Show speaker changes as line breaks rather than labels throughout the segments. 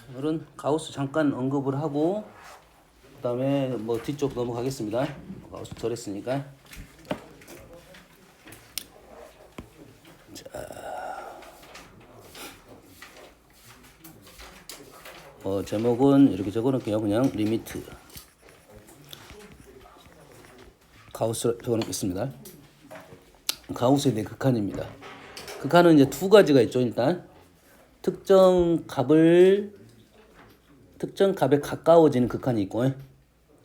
오늘은 가우스 잠깐 언급을 하고 그 다음에 뭐 뒤쪽 넘어가겠습니다. 가우스 덜 했으니까. 제목은 이렇게 적어놓을게요. 그냥 리미트 가우스 적어놓겠습니다. 가우스에 대한 극한입니다. 극한은 이제 두 가지가 있죠. 일단 특정 값에 가까워지는 극한이 있고,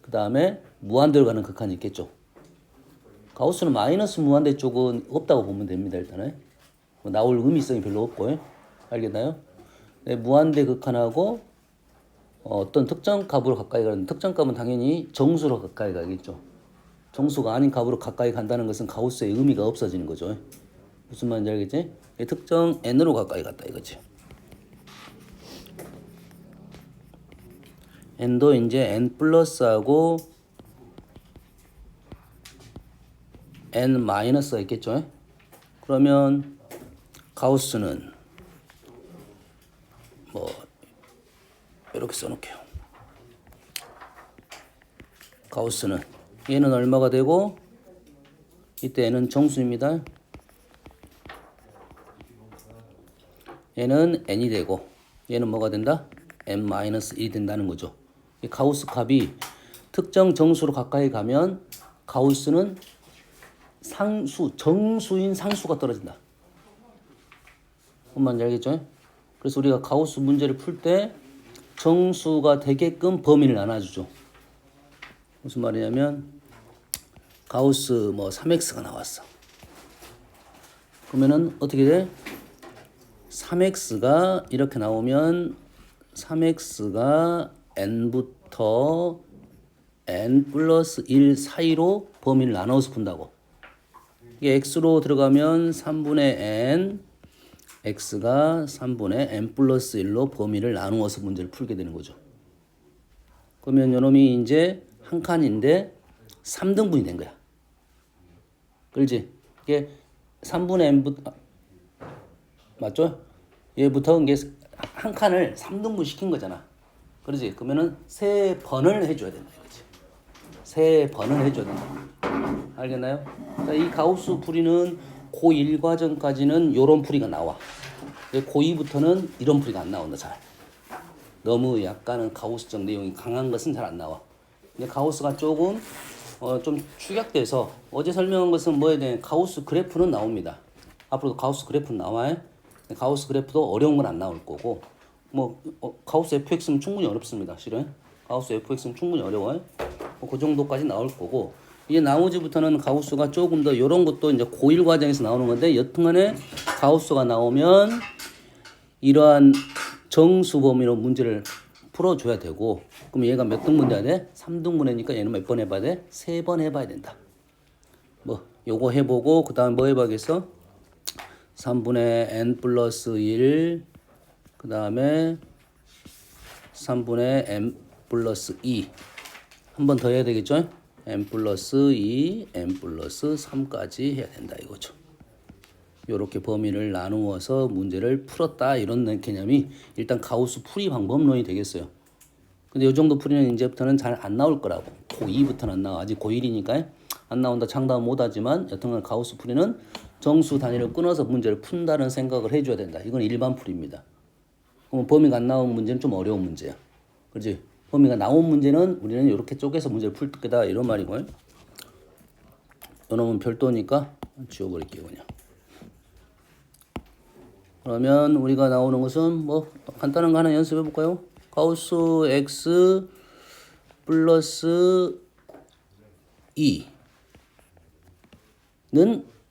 그 다음에 무한대로 가는 극한이 있겠죠. 가우스는 마이너스 무한대 쪽은 없다고 보면 됩니다. 일단은 뭐 나올 의미성이 별로 없고, 알겠나요? 네, 무한대 극한하고 어떤 특정 값으로 가까이 가는, 특정 값은 당연히 정수로 가까이 가겠죠. 정수가 아닌 값으로 가까이 간다는 것은 가우스의 의미가 없어지는 거죠. 무슨 말인지 알겠지? 특정 n으로 가까이 갔다 이거지. n도 이제 n 플러스하고 n 마이너스가 있겠죠. 그러면 가우스는 뭐 이렇게 써놓게요. 가우스는 얘는 얼마가 되고, 이때 n은 정수입니다. 얘는 n이 되고, 얘는 뭐가 된다? n-1이 된다는 거죠. 이 가우스 값이 특정 정수로 가까이 가면 가우스는 정수인 상수가 떨어진다. 뭔 말인지 알겠죠? 그래서 우리가 가우스 문제를 풀 때 정수가 되게끔 범위를 나눠주죠. 무슨 말이냐면 가우스 뭐 3x가 나왔어. 그러면은 어떻게 돼? 3x가 이렇게 나오면 3x가 n부터 n 플러스 1 사이로 범위를 나눠서 푼다고. 이게 x로 들어가면 3분의 n, x가 3분의 n 플러스 1로 범위를 나누어서 문제를 풀게 되는 거죠. 그러면 요놈이 이제 한 칸인데 3등분이 된 거야. 그렇지? 이게 3분의 n부터 맞죠? 얘부터 이게 한 칸을 3등분 시킨 거잖아. 그렇지? 그러면은 3번을 해줘야 된다 이거지. 3번을 해줘야 된다. 알겠나요? 자, 이 가우스 풀이는 고1 과정까지는 요런 풀이가 나와. 고2부터는 이런 풀이가 안 나온다. 잘. 너무 약간은 가우스적 내용이 강한 것은 잘 안 나와. 근데 가우스가 조금 좀 축약돼서 어제 설명한 것은 뭐에 대한 가우스 그래프는 나옵니다. 앞으로도 가우스 그래프는 나와요. 가우스 그래프도 어려운 건 안 나올 거고, 뭐 가우스 fx는 충분히 어렵습니다. 실은 가우스 fx는 충분히 어려워요. 그 정도까지 나올 거고, 이제 나머지부터는 가우스가 조금 더 이런 것도 이제 고1 과정에서 나오는 건데, 여튼간에 가우스가 나오면 이러한 정수 범위로 문제를 풀어줘야 되고, 그럼 얘가 몇 등분 돼야 돼? 3등분 해니까 얘는 몇 번 해봐야 돼? 3번 해봐야 된다. 뭐 요거 해보고 그 다음에 뭐 해봐야겠어? 3분의 n 플러스 1, 그 다음에 3분의 n 플러스 2 한 번 더 해야 되겠죠? n 플러스 2, n 플러스 3까지 해야 된다 이거죠. 요렇게 범위를 나누어서 문제를 풀었다 이런 개념이 일단 가우스 풀이 방법론이 되겠어요. 근데 요 정도 풀이는 이제부터는 잘 안 나올 거라고. 고2부터는 안 나와. 아직 고1이니까 안 나온다 장담은 못하지만 여튼간 가우스 풀이는 정수 단위를 끊어서 문제를 푼다는 생각을 해줘야 된다. 이건 일반 풀이입니다. 그럼 범위가 안 나온 문제는 좀 어려운 문제야. 그렇지? 범위가 나온 문제는 우리는 이렇게 쪼개서 문제를 풀 거다 이런 말이고요. 이놈은 별도니까 지워버릴게요 그냥. 그러면 우리가 나오는 것은 뭐 간단한 거 하나 연습해 볼까요? 가우스 x 플러스 2는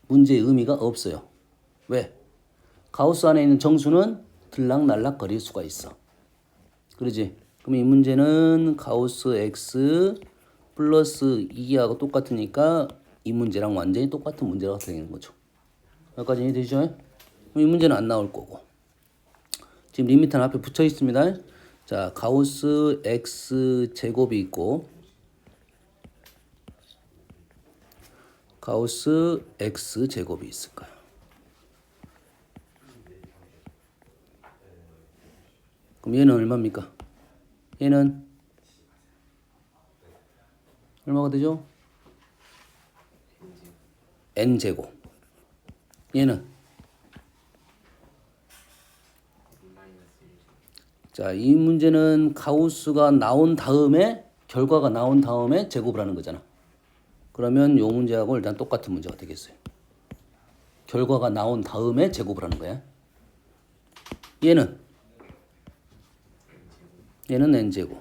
문제의 의미가 없어요. 왜? 가우스 안에 있는 정수는 들락날락 거릴 수가 있어. 그러지? 그럼 이 문제는 가우스 x 플러스 2하고 똑같으니까 이 문제랑 완전히 똑같은 문제가 되는 거죠. 여기까지 이해되죠? 이 문제는 안 나올 거고. 지금 리미트는 앞에 붙여 있습니다. 자, 가우스 x 제곱이 있고 가우스 x 제곱이 있을까요? 그럼 얘는 얼마입니까? 얘는 얼마가 되죠? n제곱. 얘는 자, 이 문제는 가우스가 나온 다음에 결과가 나온 다음에 제곱을 하는 거잖아. 그러면 이 문제하고 일단 똑같은 문제가 되겠어요. 결과가 나온 다음에 제곱을 하는 거야. 얘는 n제곱.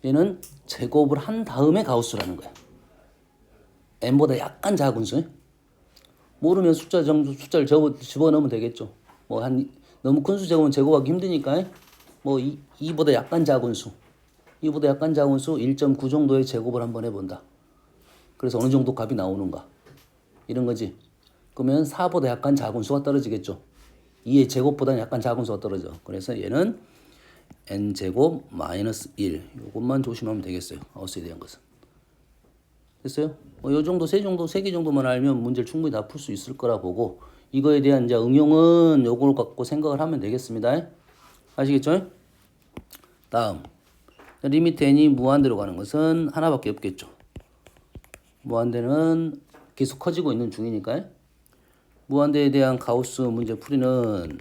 얘는 제곱을 한 다음에 가우스라는 거야. n보다 약간 작은 수. 모르면 숫자를 집어넣으면 되겠죠. 뭐 너무 큰 수 제곱은 제곱하기 힘드니까 뭐 2보다 약간 작은 수. 2보다 약간 작은 수 1.9 정도의 제곱을 한번 해본다. 그래서 어느 정도 값이 나오는가. 이런 거지. 그러면 4보다 약간 작은 수가 떨어지겠죠. 2의 제곱보다는 약간 작은 수가 떨어져. 그래서 얘는 n제곱 마이너스 1. 이것만 조심하면 되겠어요. 가우스에 대한 것은. 됐어요? 요 정도, 세 개 정도만 알면 문제를 충분히 다 풀 수 있을 거라 보고, 이거에 대한 이제 응용은 요걸 갖고 생각을 하면 되겠습니다. 아시겠죠? 다음. 리미트 n이 무한대로 가는 것은 하나밖에 없겠죠. 무한대는 계속 커지고 있는 중이니까. 무한대에 대한 가우스 문제 풀이는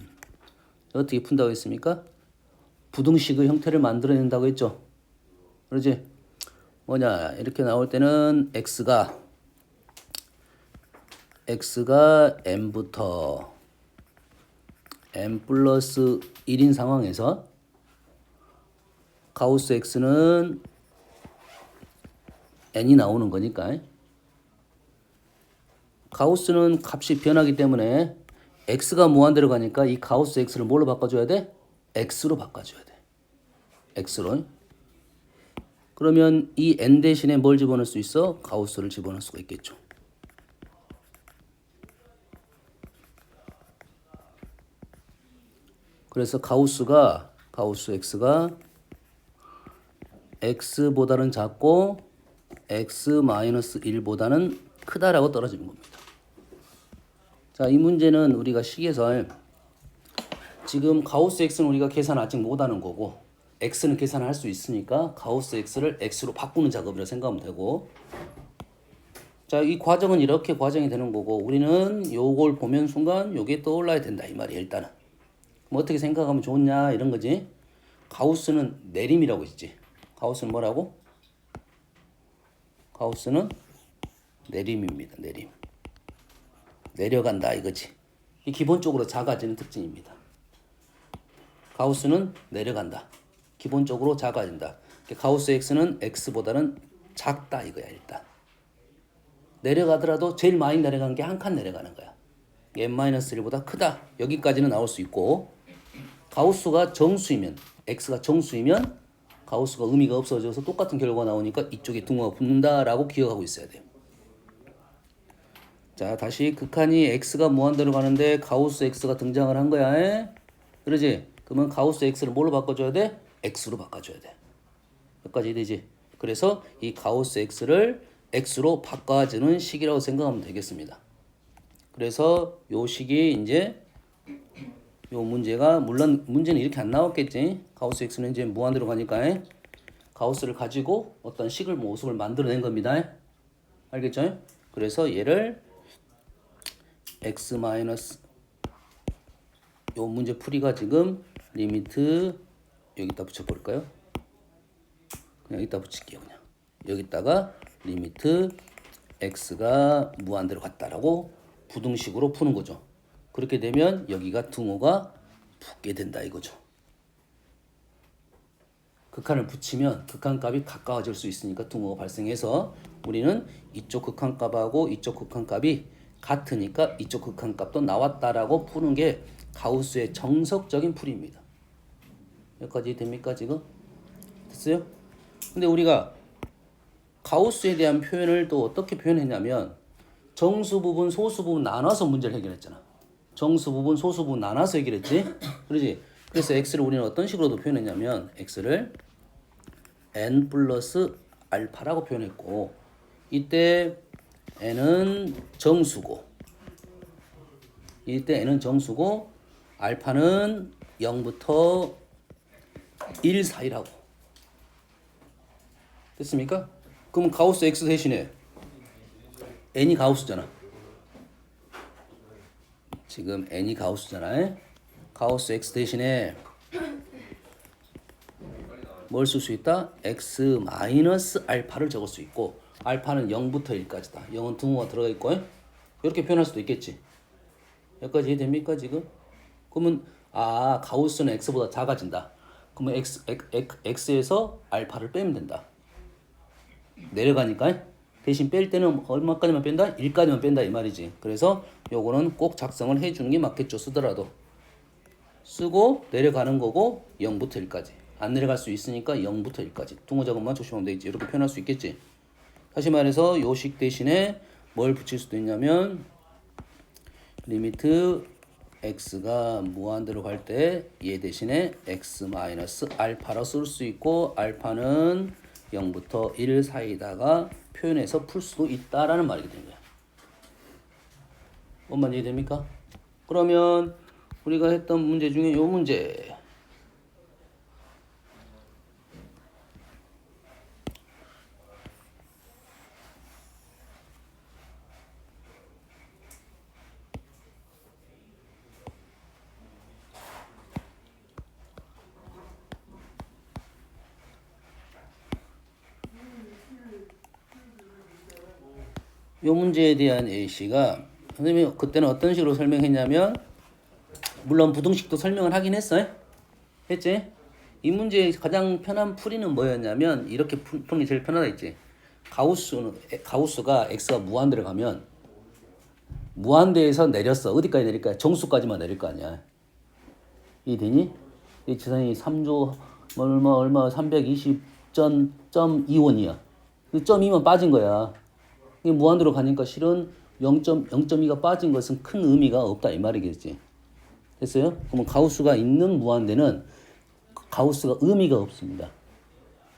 어떻게 푼다고 했습니까? 부등식의 형태를 만들어낸다고 했죠. 그러지? 뭐냐, 이렇게 나올 때는 x가 n부터 n 플러스 1인 상황에서 가우스 x는 n이 나오는 거니까, 가우스는 값이 변하기 때문에 x가 무한대로 가니까 이 가우스 x를 뭘로 바꿔줘야 돼? x로 바꿔줘야 돼. x로. 그러면 이 n 대신에 뭘 집어넣을 수 있어? 가우스를 집어넣을 수가 있겠죠. 그래서 가우스 x가 x보다는 작고 x-1보다는 크다라고 떨어지는 겁니다. 자, 이 문제는 우리가 식에서 지금 가우스 x는 우리가 계산 아직 못하는 거고, x는 계산할 수 있으니까 가우스 x를 x로 바꾸는 작업이라고 생각하면 되고, 자, 이 과정은 이렇게 과정이 되는 거고, 우리는 요걸 보면 순간 요게 떠올라야 된다 이 말이야. 일단은 뭐 어떻게 생각하면 좋냐 이런 거지. 가우스는 내림이라고 했지. 가우스는 뭐라고? 가우스는 내림입니다. 내림. 내려간다 이거지. 이 기본적으로 작아지는 특징입니다. 가우스는 내려간다. 기본적으로 작아진다. 가우스 x는 x보다는 작다 이거야. 일단 내려가더라도 제일 많이 내려간 게 한 칸 내려가는 거야. n-1보다 크다. 여기까지는 나올 수 있고, 가우스가 정수이면, x가 정수이면 가우스가 의미가 없어져서 똑같은 결과가 나오니까 이쪽에 등호가 붙는다라고 기억하고 있어야 돼요. 자, 다시 극한이 x가 무한대로 가는데 가우스 x가 등장을 한 거야. 그러지? 그러면 가우스 x를 뭘로 바꿔줘야 돼? x로 바꿔줘야 돼. 여기까지 되지? 그래서 이 가우스 x를 x로 바꿔주는 식이라고 생각하면 되겠습니다. 그래서 요 식이 이제 요 문제가, 물론 문제는 이렇게 안 나왔겠지. 가우스 x는 이제 무한대로 가니까 가우스를 가지고 어떤 식을 모습을 만들어낸 겁니다. 알겠죠? 그래서 얘를 x 마이너스 요 문제 풀이가 지금 리미트 여기다 붙여볼까요? 그냥 여기다 붙일게요. 그냥 여기다가 리미트 x가 무한대로 갔다라고 부등식으로 푸는 거죠. 그렇게 되면 여기가 등호가 붙게 된다 이거죠. 극한을 붙이면 극한값이 가까워질 수 있으니까 등호가 발생해서 우리는 이쪽 극한값하고 이쪽 극한값이 같으니까 이쪽 극한값도 나왔다라고 푸는 게 가우스의 정석적인 풀이입니다. 여기까지 됩니까 지금? 됐어요? 근데 우리가 가우스에 대한 표현을 또 어떻게 표현했냐면 정수 부분, 소수 부분 나눠서 문제를 해결했잖아. 정수 부분, 소수 부분 나눠서 해결했지? 그러지? 그래서 x를 우리는 어떤 식으로도 표현했냐면 x를 n 플러스 알파라고 표현했고, 이때 n은 정수고 이때 n은 정수고 알파는 0부터 1 사이라고. 됐습니까? 그럼 가우스 x 대신에 n이 가우스잖아. 지금 n이 가우스잖아. 가우스 x 대신에 뭘 쓸 수 있다? x 마이너스 알파를 적을 수 있고 알파는 0부터 1까지다. 0은 등호가 들어가 있고 이렇게 표현할 수도 있겠지. 여기까지 이해됩니까 지금? 그러면 가우스는 x보다 작아진다. 그러면 x에서 알파를 빼면 된다. 내려가니까 대신 뺄 때는 얼마까지만 뺀다? 1까지만 뺀다 이 말이지. 그래서 요거는 꼭 작성을 해주는 게 맞겠죠. 쓰더라도 쓰고 내려가는 거고 0부터 1까지 안 내려갈 수 있으니까 0부터 1까지 둥어 작업만 조심하면 되겠지. 이렇게 표현할 수 있겠지. 다시 말해서 요식 대신에 뭘 붙일 수도 있냐면 리미트 x가 무한대로 갈 때 얘 대신에 x 마이너스 알파로 쓸 수 있고 알파는 0부터 1 사이다가 표현해서 풀 수도 있다라는 말이 되는 거야. 뭔 말인지 이해됩니까? 그러면 우리가 했던 문제 중에 요 문제 요 문제에 대한 A씨가 선생님이 그때는 어떤 식으로 설명했냐면 물론 부등식도 설명을 하긴 했어요. 했지? 이 문제의 가장 편한 풀이는 뭐였냐면 이렇게 푸는 게 제일 편하다 했지. 가우스가 x가 무한대로 가면 무한대에서 내렸어. 어디까지 내릴 거야? 정수까지만 내릴 거 아니야. 이해되니? 이 지선이 3조 얼마 320.2원이야. 0.2만 빠진 거야. 이게 무한대로 가니까 실은 0.2가 빠진 것은 큰 의미가 없다 이 말이겠지. 됐어요? 그러면 가우스가 있는 무한대는 가우스가 의미가 없습니다.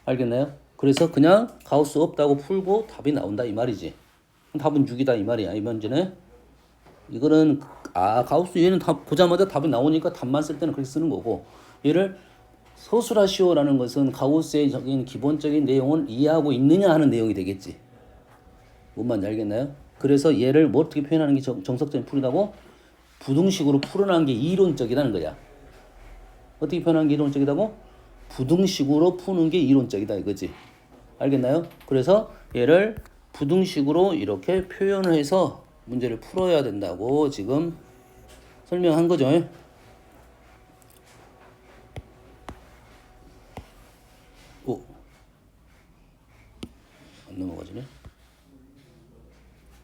알겠나요? 그래서 그냥 가우스 없다고 풀고 답이 나온다 이 말이지. 답은 6이다 이 말이야. 이 문제는 이거는 가우스 얘는 다 보자마자 답이 나오니까 답만 쓸 때는 그렇게 쓰는 거고 얘를 소수라시오라는 것은 가우스의 기본적인 내용을 이해하고 있느냐 하는 내용이 되겠지. 뭔 말인지 알겠나요? 그래서 얘를 뭐 어떻게 표현하는 게 정석적인 풀이라고? 부등식으로 풀어나는 게 이론적이라는 거야. 어떻게 표현하는 게 이론적이라고? 부등식으로 푸는 게 이론적이다 이거지. 알겠나요? 그래서 얘를 부등식으로 이렇게 표현을 해서 문제를 풀어야 된다고 지금 설명한 거죠. 오, 안 넘어가지네.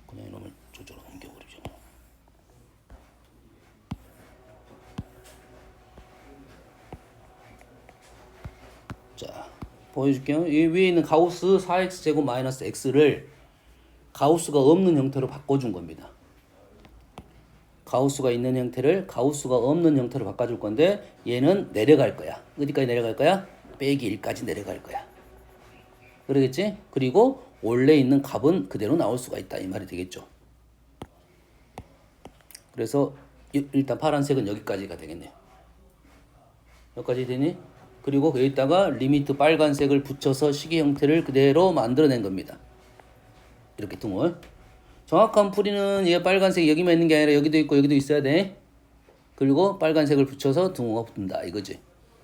그냥 이놈을 저쪽으로 옮겨버리죠. 자, 보여줄게요. 이 위에 있는 가우스 4x 제곱 마이너스 x를 가우스가 없는 형태로 바꿔준 겁니다. 가우스가 있는 형태를 가우스가 없는 형태로 바꿔줄 건데 얘는 내려갈 거야. 어디까지 내려갈 거야? 빼기 1까지 내려갈 거야. 그러겠지? 그리고 원래 있는 값은 그대로 나올 수가 있다 이 말이 되겠죠. 그래서 일단 파란색은 여기까지가 되겠네요. 여기까지 되니? 그리고 여기다가 리미트 빨간색을 붙여서 식의 형태를 그대로 만들어낸 겁니다. 이렇게 등호. 정확한 풀이는 얘 빨간색이 여기만 있는 게 아니라 여기도 있고 여기도 있어야 돼. 그리고 빨간색을 붙여서 등호가 붙는다 이거지.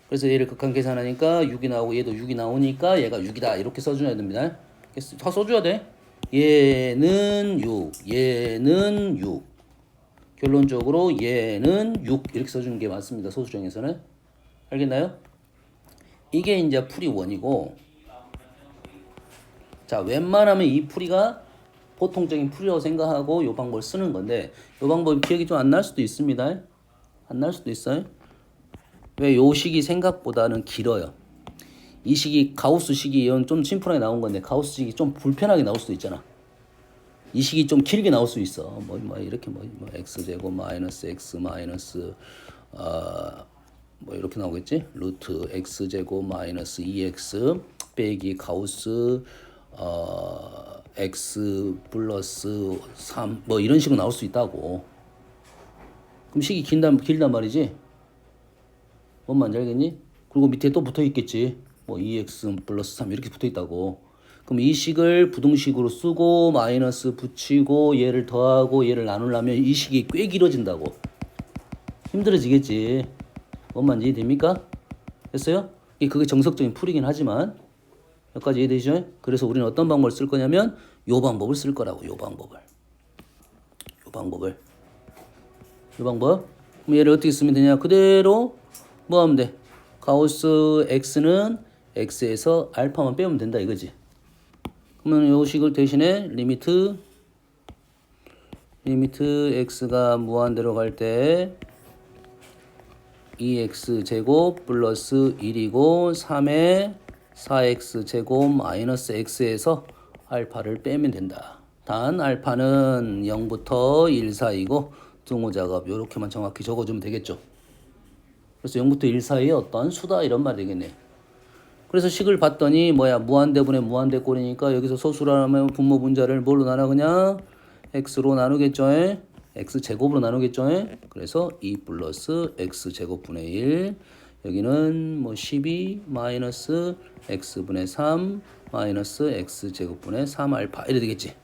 그래서 얘를 극한 계산하니까 6이 나오고 얘도 6이 나오니까 얘가 6이다 이렇게 써줘야 됩니다. 다 써줘야 돼. 얘는 6, 얘는 6. 결론적으로 얘는 6 이렇게 써주는 게 맞습니다. 소수정에서는. 알겠나요? 이게 이제 풀이 1이고 자 웬만하면 이 풀이가 보통적인 풀이라고 생각하고 이 방법을 쓰는 건데 이 방법이 기억이 좀 안 날 수도 있습니다. 안 날 수도 있어요. 왜 요 식이 생각보다는 길어요. 이 식이 가우스 식이 이건 좀 심플하게 나온 건데 가우스 식이 좀 불편하게 나올 수도 있잖아. 이 식이 좀 길게 나올 수 있어. 뭐 이렇게 뭐 x제곱 마이너스 x 마이너스 뭐 이렇게 나오겠지? 루트 x제곱 마이너스 2x 빼기 가우스 x 플러스 3 뭐 이런 식으로 나올 수 있다고. 그럼 식이 길단 말이지. 뭔 말인지 알겠니? 그리고 밑에 또 붙어 있겠지. 뭐 2x 플러스 3 이렇게 붙어 있다고. 그럼 이 식을 부등식으로 쓰고 마이너스 붙이고 얘를 더하고 얘를 나누려면 이 식이 꽤 길어진다고. 힘들어지겠지. 뭔 말인지 이해됩니까? 됐어요? 그게 정석적인 풀이긴 하지만 여기까지 이해되죠? 그래서 우리는 어떤 방법을 쓸 거냐면 요 방법을 쓸 거라고. 요 방법. 그럼 얘를 어떻게 쓰면 되냐? 그대로 뭐 하면 돼? 가우스 x는 x에서 알파만 빼면 된다 이거지. 그러면 요 식을 대신에 리미트 x가 무한대로 갈 때 2x 제곱 플러스 1이고 3에 4x 제곱 마이너스 x에서 알파를 빼면 된다. 단 알파는 0부터 1 사이고 등호작업 요렇게만 정확히 적어주면 되겠죠. 그래서 0부터 1 사이에 어떤 수다 이런 말이 되겠네. 그래서 식을 봤더니 뭐야 무한대분의 무한대꼴이니까 여기서 소수라면 분모 분자를 뭘로 나눠 그냥 x로 나누겠죠. x 제곱으로 나누겠죠. 그래서 2 플러스 x 제곱분의 1 여기는 뭐 12 마이너스 x분의 3 마이너스 x 제곱분의 3 알파 이래 되겠지.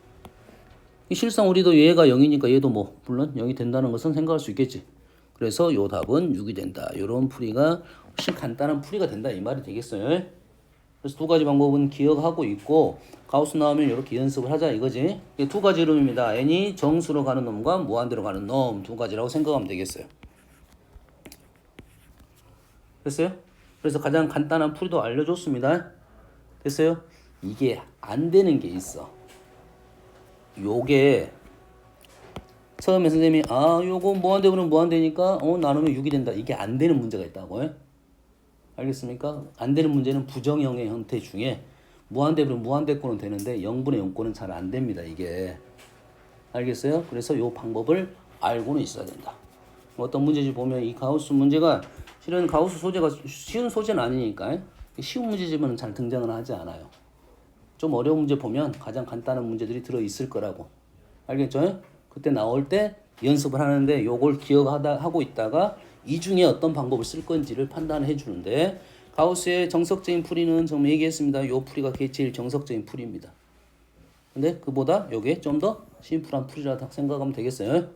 실상 우리도 얘가 0이니까 얘도 뭐 물론 0이 된다는 것은 생각할 수 있겠지. 그래서 요 답은 6이 된다. 요런 풀이가 훨씬 간단한 풀이가 된다 이 말이 되겠어요. 그래서 두 가지 방법은 기억하고 있고 가우스 나오면 이렇게 연습을 하자 이거지. 이게 두 가지 이름입니다. n이 정수로 가는 놈과 무한대로 가는 놈 두 가지라고 생각하면 되겠어요. 됐어요? 그래서 가장 간단한 풀이도 알려줬습니다. 됐어요? 이게 안 되는 게 있어. 요게 처음에 선생님이 요거 무한대분은 무한대니까 나누면 6이 된다. 이게 안 되는 문제가 있다고. 알겠습니까? 안 되는 문제는 부정형의 형태 중에 무한대분은 무한대꼴은 되는데 0분의 0꼴은 잘 안 됩니다. 이게. 알겠어요? 그래서 요 방법을 알고는 있어야 된다. 어떤 문제지 보면 이 가우스 문제가 실은 가우스 소재가 쉬운 소재는 아니니까 쉬운 문제지만 잘 등장은 하지 않아요. 좀 어려운 문제 보면 가장 간단한 문제들이 들어있을 거라고. 알겠죠? 그때 나올 때 연습을 하는데 요걸 기억하고 있다가 이 중에 어떤 방법을 쓸 건지를 판단해 주는데 가우스의 정석적인 풀이는 좀 얘기했습니다. 요 풀이가 제일 정석적인 풀이입니다. 근데 그보다 요게 좀 더 심플한 풀이라 생각하면 되겠어요.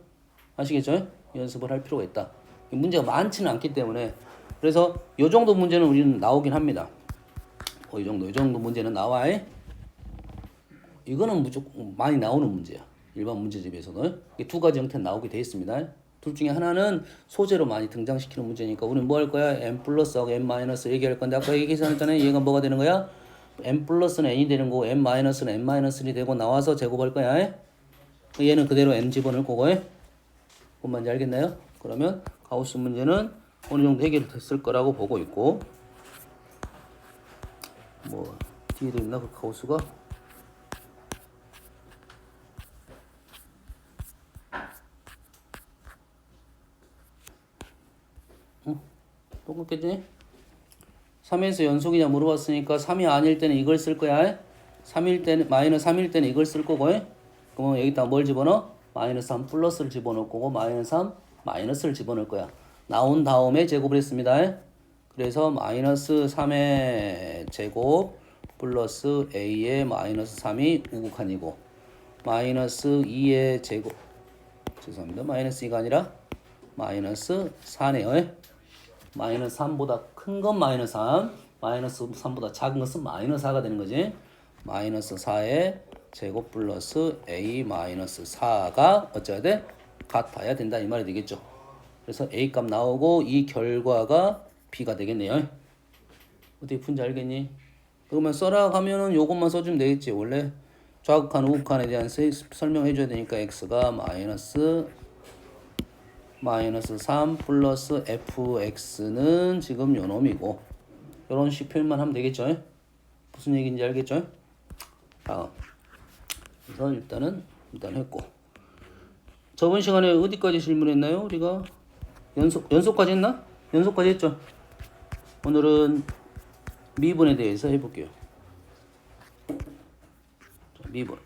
아시겠죠? 연습을 할 필요가 있다. 문제가 많지는 않기 때문에 그래서 요 정도 문제는 우리는 나오긴 합니다. 이 정도 문제는 나와. 이거는 무조건 많이 나오는 문제야. 일반 문제집에서도 두 가지 형태는 나오게 돼 있습니다. 둘 중에 하나는 소재로 많이 등장시키는 문제니까 우리는 뭐 할 거야? n 플러스하고 n 마이너스 얘기할 건데 아까 얘기했잖아요. 얘가 뭐가 되는 거야? n 플러스는 n이 되는 거고 n 마이너스는 n 마이너스이 되고 나와서 제곱할 거야. 얘는 그대로 n 집어넣을 거고. 뭔 말인지 알겠나요? 그러면 가우스 문제는 어느 정도 해결됐을 거라고 보고 있고 뭐 뒤에도 있나 그 가우스가? 똑같겠지? 3에서 연속이냐 물어봤으니까 3이 아닐 때는 이걸 쓸 거야. 3일 때는 마이너스 3일 때는 이걸 쓸 거고. 그러면 여기다 뭘 집어넣어? 마이너스 3 플러스를 집어넣을 거고 마이너스 3 마이너스를 집어넣을 거야. 나온 다음에 제곱을 했습니다. 그래서 마이너스 3의 제곱 플러스 a의 마이너스 3이 우극한이고 마이너스 2의 제곱 죄송합니다. 마이너스 2가 아니라 마이너스 4네요. 마이너스 3보다 큰 건 마이너스 3, 마이너스 3보다 작은 것은 마이너스 4가 되는 거지. 마이너스 4의 제곱 플러스 a 마이너스 4가 어쩌야 돼? 같아야 된다 이 말이 되겠죠. 그래서 a 값 나오고 이 결과가 b가 되겠네요. 어떻게 푼지 알겠니? 그러면 써라 가면은 요것만 써주면 되겠지. 원래 좌극한 우극한에 대한 설명해 줘야 되니까 x가 마이너스 3 플러스 fx는 지금 요 놈이고 요런 식 표현만 하면 되겠죠. 무슨 얘기인지 알겠죠? 다음. 그래서 일단 했고 저번 시간에 어디까지 질문했나요? 우리가 연속까지 했나? 연속까지 했죠. 오늘은 미분에 대해서 해볼게요. 미분.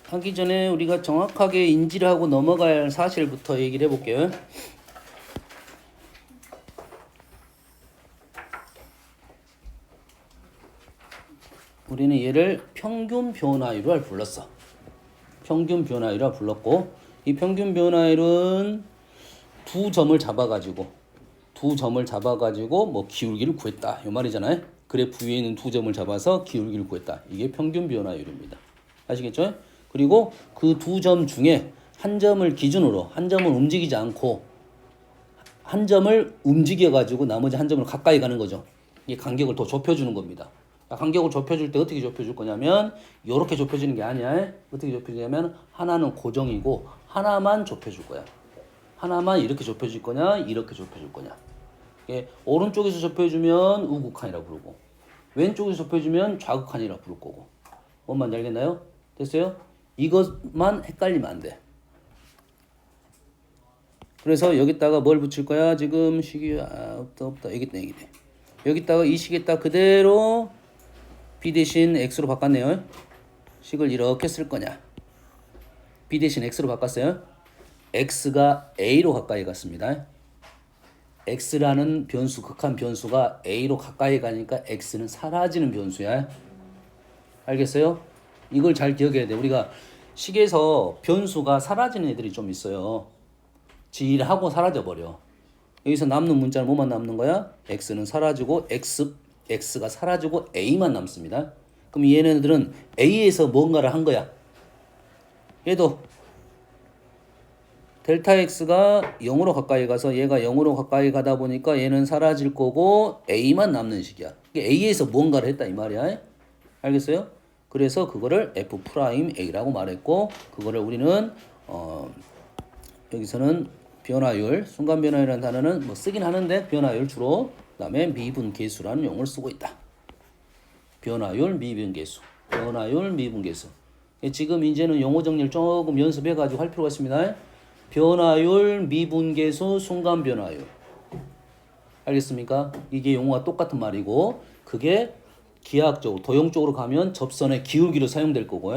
하기 전에 우리가 정확하게 인지를 하고 넘어갈 사실부터 얘기를 해볼게요. 우리는 얘를 평균 변화율로 불렀어. 평균 변화율이라 불렀고, 이 평균 변화율은 두 점을 잡아가지고 뭐 기울기를 구했다 이 말이잖아요. 그래프 위에 있는 두 점을 잡아서 기울기를 구했다. 이게 평균 변화율입니다. 아시겠죠? 그리고 그 두 점 중에 한 점을 기준으로, 한 점을 움직이지 않고 한 점을 움직여가지고 나머지 한 점을 가까이 가는 거죠. 이게 간격을 더 좁혀주는 겁니다. 간격을 좁혀줄 때 어떻게 좁혀줄 거냐면 이렇게 좁혀지는 게 아니야. 어떻게 좁혀지냐면 하나는 고정이고 하나만 좁혀줄 거야. 하나만 이렇게 좁혀줄 거냐, 이렇게 좁혀줄 거냐. 예, 오른쪽에서 좁혀주면 우극한이라고 부르고 왼쪽에서 좁혀주면 좌극한이라고 부를 거고. 뭔 말인지 알겠나요? 됐어요? 이것만 헷갈리면 안 돼. 그래서 여기다가 뭘 붙일 거야? 지금 식이 없다. 여기 있다. 여기다가 이 식에다 그대로 b 대신 x로 바꿨네요. 식을 이렇게 쓸 거냐? b 대신 x로 바꿨어요. x가 a로 가까이 갔습니다. x라는 변수, 극한 변수가 a로 가까이 가니까 x는 사라지는 변수야. 알겠어요? 이걸 잘 기억해야 돼. 우리가 식에서 변수가 사라지는 애들이 좀 있어요. 지일하고 사라져버려. 여기서 남는 문자는 뭐만 남는 거야? x는 사라지고 x가 사라지고 a만 남습니다. 그럼 얘네들은 a에서 뭔가를 한 거야. 얘도 델타 x가 0으로 가까이 가서 얘가 0으로 가까이 가다 보니까 얘는 사라질 거고 a만 남는 식이야. a에서 뭔가를 했다 이 말이야. 알겠어요? 그래서 그거를 f'a라고 말했고, 그거를 우리는 여기서는 변화율, 순간 변화율이라는 단어는 뭐 쓰긴 하는데 변화율 주로, 그다음에 미분계수라는 용어를 쓰고 있다. 변화율, 미분계수. 지금 이제는 용어 정리를 조금 연습해가지고 할 필요가 있습니다. 변화율, 미분계수, 순간 변화율. 알겠습니까? 이게 용어가 똑같은 말이고, 그게 기하학적으로, 도형적으로 가면 접선의 기울기로 사용될 거고,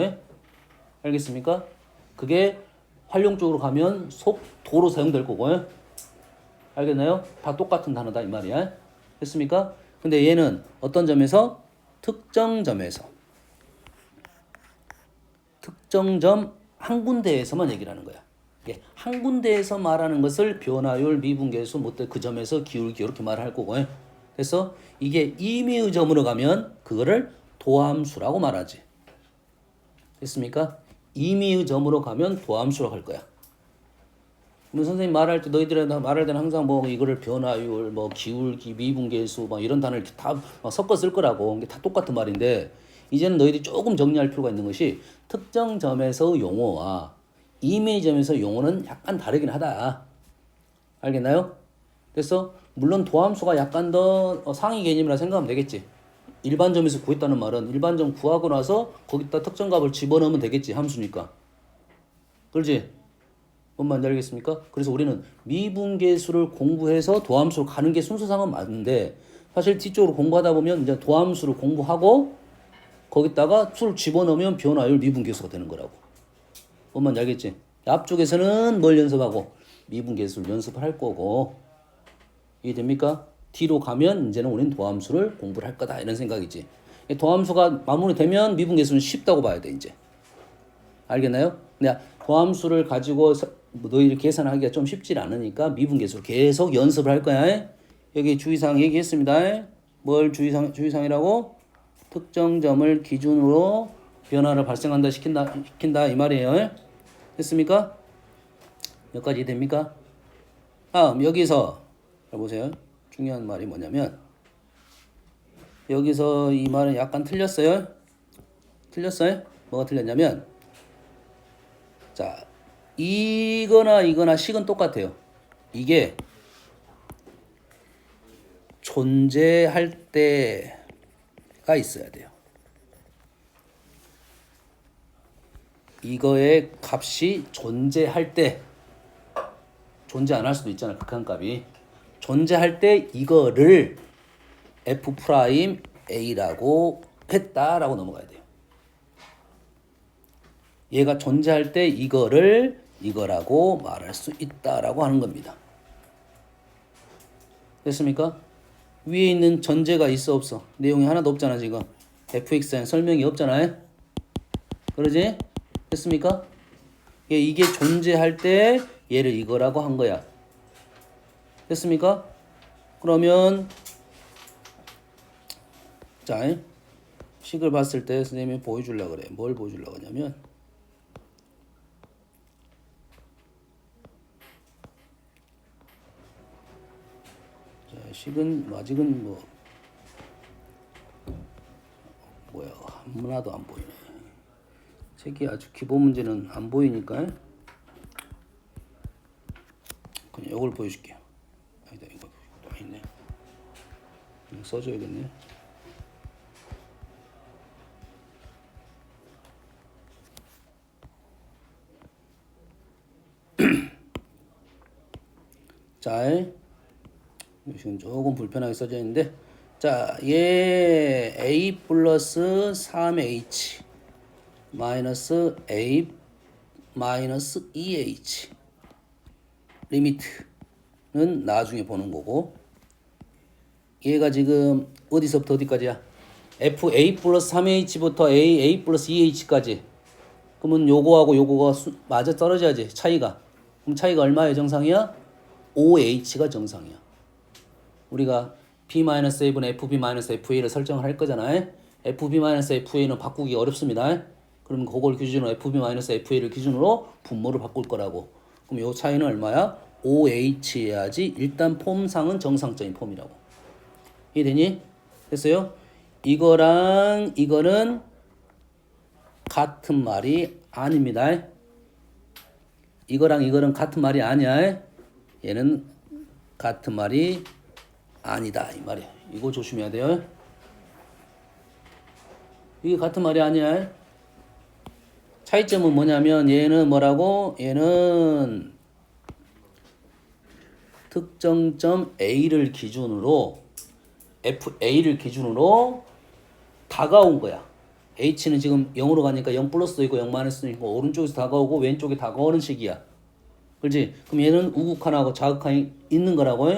알겠습니까? 그게 활용적으로 가면 속도로 사용될 거고, 알겠나요? 다 똑같은 단어다 이 말이야. 됐습니까? 근데 얘는 어떤 점에서? 특정 점 한 군데에서만 얘기를 하는 거야. 한 군데에서 말하는 것을 변화율, 미분계수, 그 점에서 기울기 이렇게 말할 거고. 그래서 이게 임의의 점으로 가면 그거를 도함수라고 말하지. 됐습니까? 임의의 점으로 가면 도함수라고 할 거야. 그럼 선생님 말할 때 너희들은 말할 때는 항상 뭐 이거를 변화율, 뭐 기울기, 미분계수 막 이런 단어를 다 섞어 쓸 거라고. 이게 다 똑같은 말인데 이제는 너희들이 조금 정리할 필요가 있는 것이 특정 점에서 용어와 임의 점에서 용어는 약간 다르긴 하다. 알겠나요? 그래서 물론 도함수가 약간 더 상위 개념이라 생각하면 되겠지. 일반 점에서 구했다는 말은 일반 점 구하고 나서 거기다 특정 값을 집어넣으면 되겠지. 함수니까. 그렇지? 뭔 말인지 알겠습니까? 그래서 우리는 미분계수를 공부해서 도함수로 가는 게 순서상은 맞는데 사실 뒤쪽으로 공부하다 보면 이제 도함수를 공부하고 거기다가 수를 집어넣으면 변화율 미분계수가 되는 거라고. 뭔 말인지 알겠지? 앞쪽에서는 뭘 연습하고 미분계수를 연습을 할 거고. 이해됩니까? 뒤로 가면 이제는 우리는 도함수를 공부를 할 거다 이런 생각이지. 도함수가 마무리되면 미분계수는 쉽다고 봐야 돼 이제. 알겠나요? 근데 도함수를 가지고 너희를 계산하기가 좀 쉽지 않으니까 미분계수를 계속 연습을 할 거야. 여기 주의사항 얘기했습니다. 뭘 주의사항이라고? 특정 점을 기준으로 변화를 발생한다 시킨다 이 말이에요. 됐습니까? 여기까지 됩니까? 여기서 잘 보세요. 중요한 말이 뭐냐면 여기서 이 말은 약간 틀렸어요. 뭐가 틀렸냐면 자, 이거나 식은 똑같아요. 이게 존재할 때가 있어야 돼요. 이거의 값이 존재할 때, 존재 안 할 수도 있잖아, 극한값이. 존재할 때 이거를 f'a라고 했다라고 넘어가야 돼요. 얘가 존재할 때 이거를 이거라고 말할 수 있다라고 하는 겁니다. 됐습니까? 위에 있는 전제가 있어 없어? 내용이 하나도 없잖아 지금. fx는 설명이 없잖아요. 그러지? 됐습니까? 이게 존재할 때 얘를 이거라고 한 거야. 됐습니까? 그러면 자, 식을 봤을 때 선생님이 보여주려고 그래. 뭘 보여주려고 하냐면 자, 식은 아직은 뭐야 하나도 안 보이네. 책이 아주 기본 문제는 안 보이니까 그냥 이걸 보여줄게요. 아니다 이거 아니네. 이거 써줘야겠네. 자, 지금 조금 불편하게 써져 있는데, 자, 얘 a 플러스 3h 마이너스 a 마이너스 2h 리미트는 나중에 보는 거고, 얘가 지금 어디서부터 어디까지야? fa 플러스 3h부터 a 플러스 2h까지. 그러면 요거하고 요거가 맞아 떨어져야지 차이가. 그럼 차이가 얼마의 정상이야? 5h가 정상이야. 우리가 b-a분의 fb-fa를 설정을 할 거잖아요. fb-fa는 바꾸기 어렵습니다. 그럼 그걸 기준으로 fb-fa를 기준으로 분모를 바꿀 거라고. 그럼 요 차이는 얼마야? 5h여야지 일단 폼상은 정상적인 폼이라고. 이해되니? 됐어요? 이거랑 이거는 같은 말이 아닙니다. 이거랑 이거는 같은 말이 아니야. 얘는 같은 말이 아니다 이 말이야. 이거 조심해야 돼요. 이게 같은 말이 아니야. 차이점은 뭐냐면 얘는 뭐라고? 얘는 특정점 A를 기준으로 FA를 기준으로 다가온 거야. H는 지금 0으로 가니까 0 플러스도 있고 0 마이너스도 있고 오른쪽에서 다가오고 왼쪽에 다가오는 식이야. 그렇지? 그럼 얘는 우극한하고 자극한이 있는 거라고.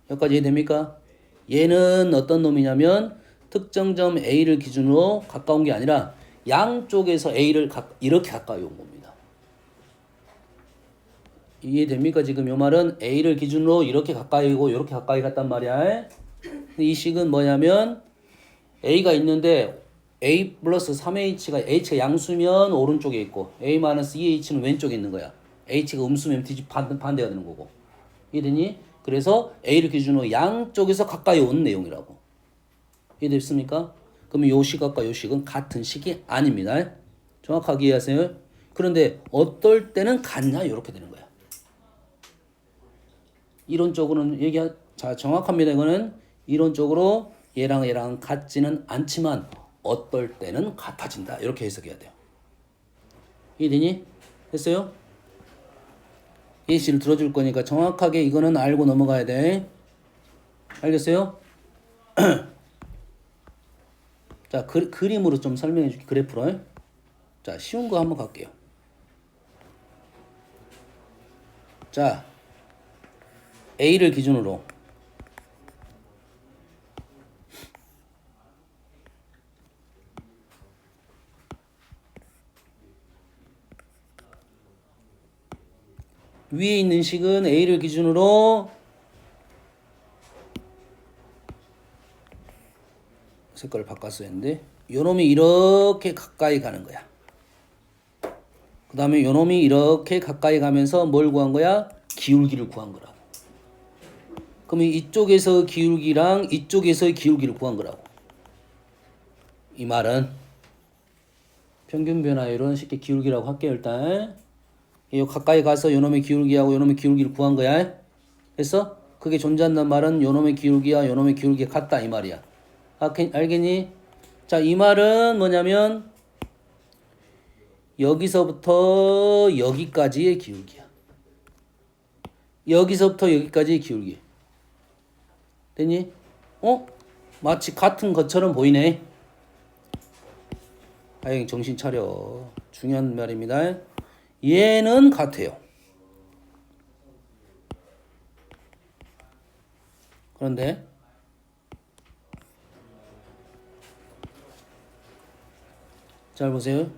여기까지 이해됩니까? 얘는 어떤 놈이냐면 특정점 A를 기준으로 가까운 게 아니라 양쪽에서 A를 이렇게 가까이 온 겁니다. 이해됩니까? 지금 요 말은 A를 기준으로 이렇게 가까이 오고 이렇게 가까이 갔단 말이야. 이 식은 뭐냐면 A가 있는데 A 플러스 3H가 H가 양수면 오른쪽에 있고 A 마이너스 2H는 왼쪽에 있는 거야. H가 음수면 반대가 되는 거고. 이해되니? 그래서 A를 기준으로 양쪽에서 가까이 온 내용이라고. 이해됐습니까? 그러면 요 식과 요 식은 같은 식이 아닙니다. 정확하게 이해하세요? 그런데 어떨 때는 같냐? 이렇게 되는 거야. 이론적으로는 자, 정확합니다. 이거는 이론적으로 얘랑 얘랑 같지는 않지만 어떨 때는 같아진다. 이렇게 해석해야 돼요. 이해되니? 됐어요? 예시를 들어줄 거니까 정확하게 이거는 알고 넘어가야 돼. 알겠어요? 자, 그림으로 좀 설명해 줄게. 그래프로. 자, 쉬운 거 한번 갈게요. 자, A를 기준으로 위에 있는 식은 A를 기준으로 색깔을 바꿨어야 했는데 요놈이 이렇게 가까이 가는 거야. 그 다음에 요놈이 이렇게 가까이 가면서 뭘 구한 거야? 기울기를 구한 거라고. 그러면 이쪽에서 기울기랑 이쪽에서의 기울기를 구한 거라고. 이 말은 평균 변화율은 쉽게 기울기라고 할게요. 일단 요 가까이 가서 요놈의 기울기하고 요놈의 기울기를 구한 거야. 그래서 그게 존재한다는 말은 요놈의 기울기와 요놈의 기울기가 같다 이 말이야. 알겠니? 자, 이 말은 뭐냐면 여기서부터 여기까지의 기울기야. 여기서부터 여기까지의 기울기. 됐니? 마치 같은 것처럼 보이네. 아이 정신 차려. 중요한 말입니다. 얘는 같아요. 그런데 잘 보세요.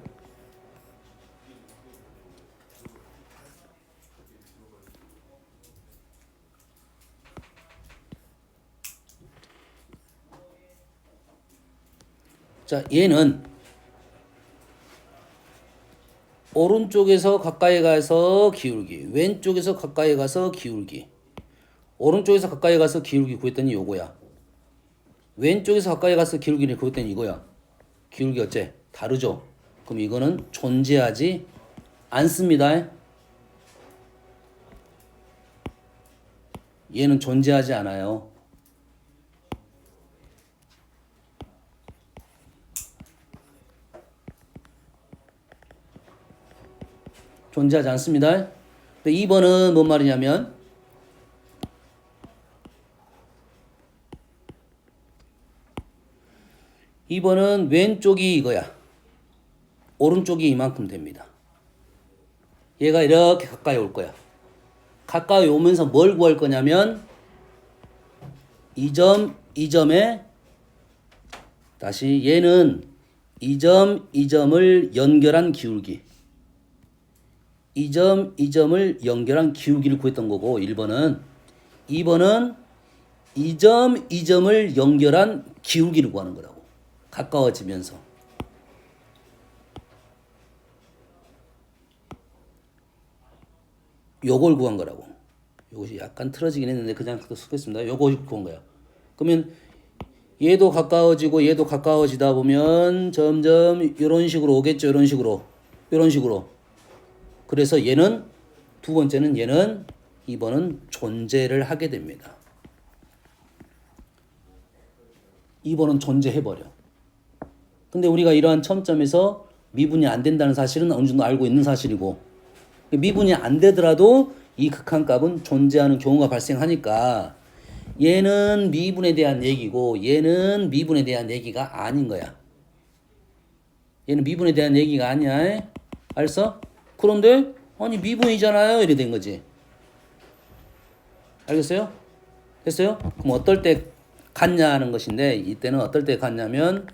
자, 얘는 오른쪽에서 가까이 가서 기울기, 왼쪽에서 가까이 가서 기울기. 오른쪽에서 가까이 가서 기울기 구했더니 요거야. 왼쪽에서 가까이 가서 기울기를 구했더니 이거야. 기울기 어째? 다르죠? 그럼 이거는 존재하지 않습니다. 얘는 존재하지 않아요. 존재하지 않습니다. 근데 2번은 뭔 말이냐면 2번은 왼쪽이 이거야. 오른쪽이 이만큼 됩니다. 얘가 이렇게 가까이 올 거야. 가까이 오면서 뭘 구할 거냐면 이 점, 이 점에 다시 얘는 이 점, 이 점을 연결한 기울기. 이 점, 이 점을 연결한 기울기를 구했던 거고 1번은 2번은 이 점, 이 점을 연결한 기울기를 구하는 거라고. 가까워지면서. 요걸 구한 거라고. 요것이 약간 틀어지긴 했는데 그냥 쓰겠습니다. 요걸 구한 거야. 그러면 얘도 가까워지고 얘도 가까워지다 보면 점점 이런 식으로 오겠죠. 이런 식으로. 이런 식으로. 그래서 얘는 두 번째는 얘는 2번은 존재를 하게 됩니다. 2번은 존재해버려. 근데 우리가 이러한 첨점에서 미분이 안 된다는 사실은 어느 정도 알고 있는 사실이고 미분이 안 되더라도 이 극한값은 존재하는 경우가 발생하니까 얘는 미분에 대한 얘기고 얘는 미분에 대한 얘기가 아닌 거야. 얘는 미분에 대한 얘기가 아니야. 알았어? 그런데 아니 미분이잖아요. 이래 된 거지. 알겠어요? 됐어요? 그럼 어떨 때 같냐 하는 것인데 이때는 어떨 때 같냐면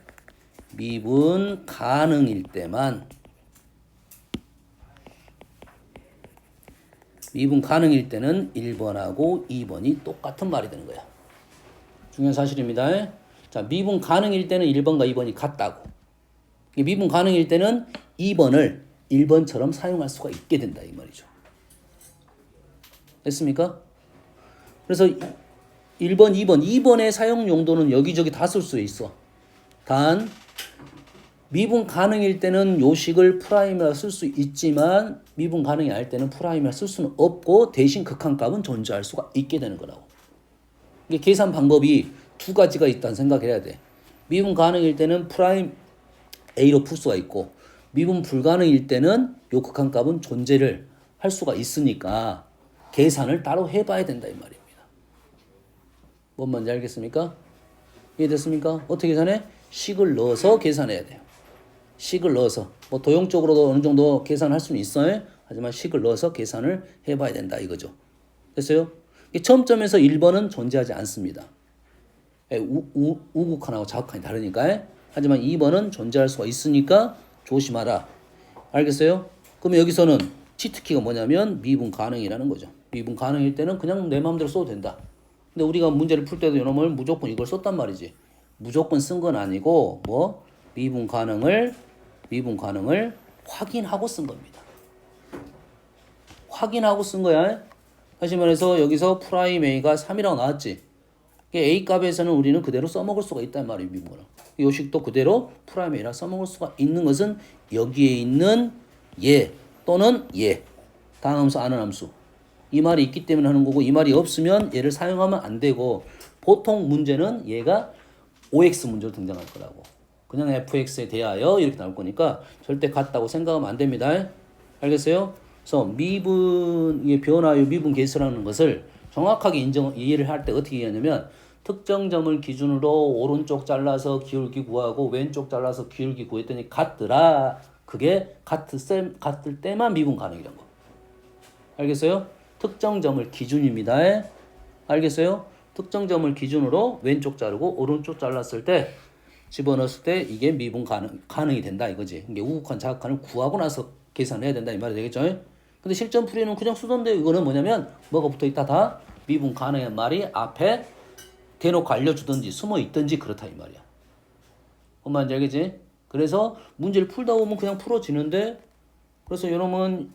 미분 가능일 때만 미분 가능일 때는 1번하고 2번이 똑같은 말이 되는 거야. 중요한 사실입니다. 자, 미분 가능일 때는 1번과 2번이 같다고. 미분 가능일 때는 2번을 1번처럼 사용할 수가 있게 된다 이 말이죠. 됐습니까? 그래서 1번, 2번, 2번의 사용 용도는 여기저기 다 쓸 수 있어. 단 미분 가능일 때는 요식을 프라임이라 쓸 수 있지만 미분 가능이 아닐 때는 프라임이라 쓸 수는 없고 대신 극한값은 존재할 수가 있게 되는 거라고. 이게 계산 방법이 두 가지가 있다는 생각해야 돼. 미분 가능일 때는 프라임 A로 풀 수가 있고 미분 불가능일 때는 요 극한값은 존재를 할 수가 있으니까 계산을 따로 해봐야 된다 이 말입니다. 뭔 말인지 알겠습니까? 이해됐습니까? 어떻게 계산해? 식을 넣어서 계산해야 돼요. 식을 넣어서 뭐 도형적으로도 어느 정도 계산할 수는 있어요. 하지만 식을 넣어서 계산을 해봐야 된다 이거죠. 됐어요? 처음점에서 1번은 존재하지 않습니다. 우극한하고 자극한이 다르니까. 하지만 2번은 존재할 수가 있으니까 조심하라. 알겠어요? 그럼 여기서는 치트키가 뭐냐면 미분 가능이라는 거죠. 미분 가능일 때는 그냥 내 마음대로 써도 된다. 근데 우리가 문제를 풀 때도 이놈을 무조건 이걸 썼단 말이지. 무조건 쓴 건 아니고 뭐 미분 가능을 확인하고 쓴 겁니다. 확인하고 쓴 거야. 다시 말해서 여기서 프라임 A가 3이라고 나왔지. A 값에서는 우리는 그대로 써먹을 수가 있단 말이에요. 미분을. 요식도 그대로 프라임 A라 써먹을 수가 있는 것은 여기에 있는 얘 또는 얘. 다항함수 아는 함수. 이 말이 있기 때문에 하는 거고 이 말이 없으면 얘를 사용하면 안 되고 보통 문제는 얘가 OX 문제로 등장할 거라고. 그냥 fx에 대하여 이렇게 나올 거니까 절대 같다고 생각하면 안 됩니다. 알겠어요? 그래서 미분의 변화의 미분 계수라는 것을 정확하게 이해를 할 때 어떻게 하냐면 특정 점을 기준으로 오른쪽 잘라서 기울기 구하고 왼쪽 잘라서 기울기 구했더니 같더라. 그게 같을 때만 미분 가능이란 거. 알겠어요? 특정 점을 기준입니다. 알겠어요? 특정 점을 기준으로 왼쪽 자르고 오른쪽 잘랐을 때 집어넣었을 때 이게 미분 가능이 된다 이거지. 이게 우극한 자극한을 구하고 나서 계산해야 된다 이 말이 되겠죠? 근데 실전 풀이는 그냥 수던데 이거는 뭐냐면 뭐가 붙어 있다 다 미분 가능한 말이 앞에 대놓고 알려주든지 숨어 있든지 그렇다 이 말이야. 뭔 말인지 알겠지? 그래서 문제를 풀다 보면 그냥 풀어지는데 그래서 여러분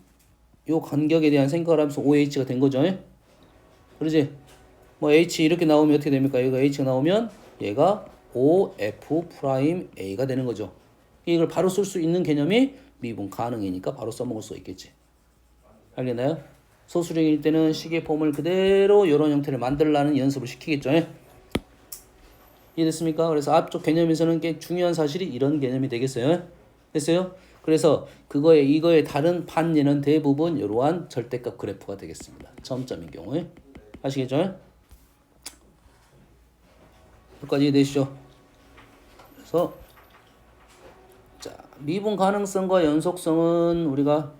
요 간격에 대한 생각을 하면서 OH가 된 거죠. 그러지? 뭐 H 이렇게 나오면 어떻게 됩니까? 여기가 H가 나오면 얘가 OF'A가 되는 거죠. 이걸 바로 쓸 수 있는 개념이 미분 가능이니까 바로 써먹을 수 있겠지. 알겠나요? 소수령일 때는 식의 폼을 그대로 이런 형태를 만들라는 연습을 시키겠죠. 이해됐습니까? 그래서 앞쪽 개념에서는 꽤 중요한 사실이 이런 개념이 되겠어요. 됐어요? 그래서 이거의 다른 판례는 대부분 이러한 절대값 그래프가 되겠습니다. 점점인 경우에. 아시겠죠? 여기까지 이해되시죠? 그래서 자, 미분 가능성과 연속성은 우리가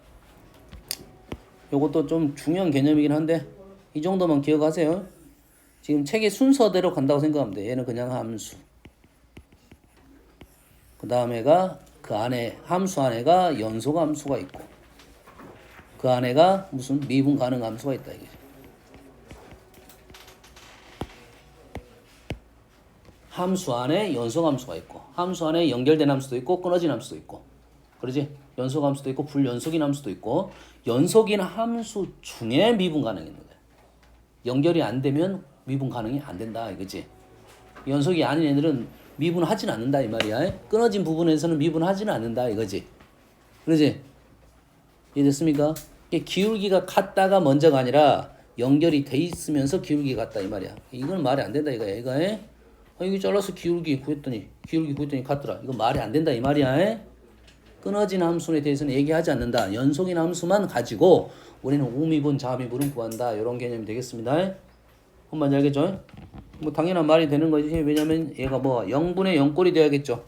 요것도 좀 중요한 개념이긴 한데 이 정도만 기억하세요. 지금 책의 순서대로 간다고 생각하면 돼. 얘는 그냥 함수. 그 다음에가 그 안에 함수 안에가 연속 함수가 있고 그 안에가 무슨 미분 가능 함수가 있다 이게. 함수 안에 연속 함수가 있고 함수 안에 연결된 함수도 있고 끊어진 함수도 있고 그러지? 연속 함수도 있고 불연속인 함수도 있고 연속인 함수 중에 미분 가능이 있는 거야. 연결이 안 되면 미분 가능이 안 된다 이거지. 연속이 아닌 애들은 미분하진 않는다 이 말이야. 끊어진 부분에서는 미분하지는 않는다 이거지. 그러지? 이해됐습니까? 기울기가 같다가 먼저가 아니라 연결이 돼 있으면서 기울기가 같다 이 말이야. 이건 말이 안 된다 이거야. 이거 잘라서 기울기 구했더니 같더라. 이건 말이 안 된다 이 말이야. 끊어진 함수에 대해서는 얘기하지 않는다. 연속인 함수만 가지고 우리는 우미분, 자미분을 구한다. 이런 개념이 되겠습니다. 뭔지 알겠죠? 뭐 당연한 말이 되는 거지. 왜냐면 얘가 뭐 0분의 0꼴이 돼야겠죠.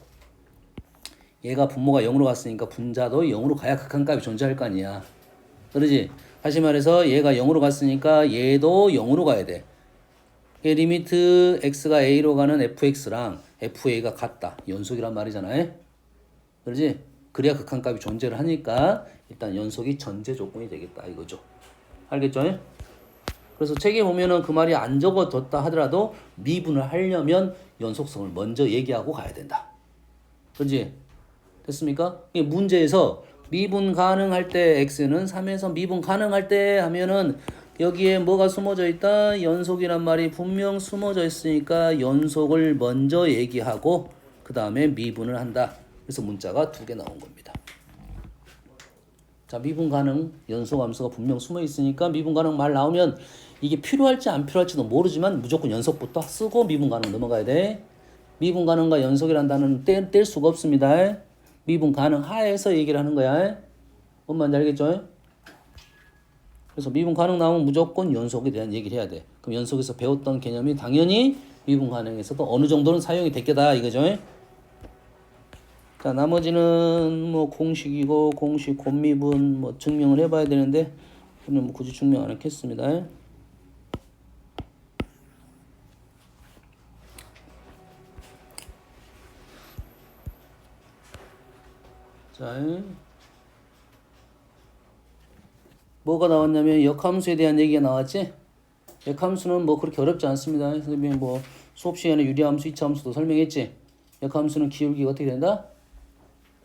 얘가 분모가 0으로 갔으니까 분자도 0으로 가야 극한값이 존재할 거 아니야. 그러지? 다시 말해서 얘가 0으로 갔으니까 얘도 0으로 가야 돼. 리미트 x가 a로 가는 fx랑 fa가 같다. 연속이란 말이잖아요. 그러지? 그래야 극한값이 존재를 하니까 일단 연속이 전제 조건이 되겠다 이거죠. 알겠죠? 그래서 책에 보면은 그 말이 안 적어졌다 하더라도 미분을 하려면 연속성을 먼저 얘기하고 가야 된다. 그렇지? 됐습니까? 문제에서 미분 가능할 때 x는 3에서 미분 가능할 때 하면은 여기에 뭐가 숨어져 있다? 연속이란 말이 분명 숨어져 있으니까 연속을 먼저 얘기하고 그 다음에 미분을 한다. 그래서 문자가 2개 나온 겁니다. 자, 미분 가능 연속 함수가 분명 숨어 있으니까 미분 가능 말 나오면 이게 필요할지 안 필요할지도 모르지만 무조건 연속부터 쓰고 미분 가능 넘어가야 돼. 미분 가능과 연속이란 단어는 뗄 수가 없습니다. 미분 가능 하에서 얘기를 하는 거야. 뭔 말인지 알겠죠? 그래서 미분 가능 나오면 무조건 연속에 대한 얘기를 해야 돼. 그럼 연속에서 배웠던 개념이 당연히 미분 가능에서도 어느 정도는 사용이 됐겠다 이거죠. 자, 나머지는 뭐 공식이고 공식 곱미분 뭐 증명을 해봐야 되는데 오늘 뭐 굳이 증명 안 했겠습니다. 자, 뭐가 나왔냐면 역함수에 대한 얘기가 나왔지. 역함수는 뭐 그렇게 어렵지 않습니다. 선생님이 뭐 수업 시간에 유리함수, 이차함수도 설명했지. 역함수는 기울기가 어떻게 된다?